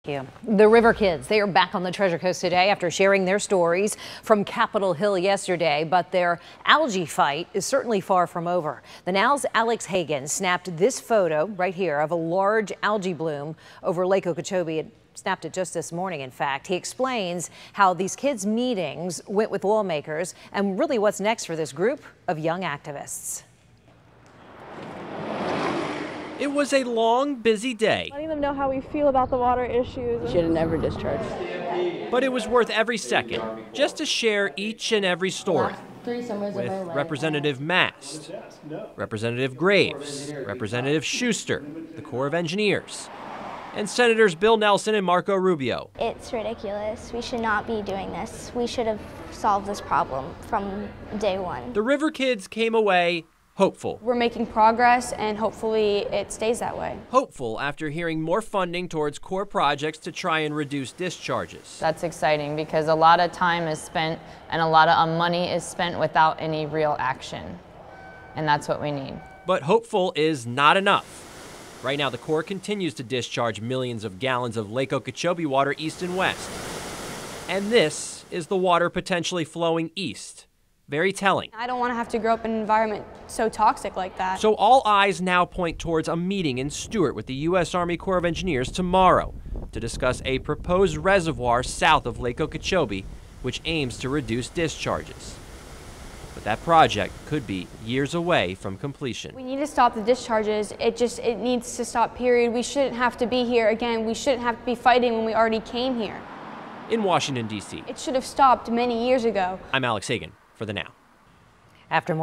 Yeah. The River Kidz, they are back on the Treasure Coast today after sharing their stories from Capitol Hill yesterday, but their algae fight is certainly far from over. The Now's Alex Hagan snapped this photo right here of a large algae bloom over Lake Okeechobee. It snapped it just this morning, in fact. He explains how these kids' meetings went with lawmakers and really what's next for this group of young activists. It was a long, busy day. Letting them know how we feel about the water issues. Should have never discharged. But it was worth every second just to share each and every story. With Representative Mast, Representative Graves, Representative Schuster, the Corps of Engineers, and Senators Bill Nelson and Marco Rubio. It's ridiculous. We should not be doing this. We should have solved this problem from day one. The River Kidz came away hopeful. We're making progress, and hopefully it stays that way. Hopeful after hearing more funding towards core projects to try and reduce discharges. That's exciting because a lot of time is spent and a lot of money is spent without any real action. And that's what we need. But hopeful is not enough. Right now, the Corps continues to discharge millions of gallons of Lake Okeechobee water east and west. And this is the water potentially flowing east. Very telling. I don't want to have to grow up in an environment so toxic like that. So all eyes now point towards a meeting in Stewart with the U.S. Army Corps of Engineers tomorrow to discuss a proposed reservoir south of Lake Okeechobee, which aims to reduce discharges. But that project could be years away from completion. We need to stop the discharges. It needs to stop, period. We shouldn't have to be here again. We shouldn't have to be fighting when we already came here. In Washington, D.C. It should have stopped many years ago. I'm Alex Hagan for The Now. After more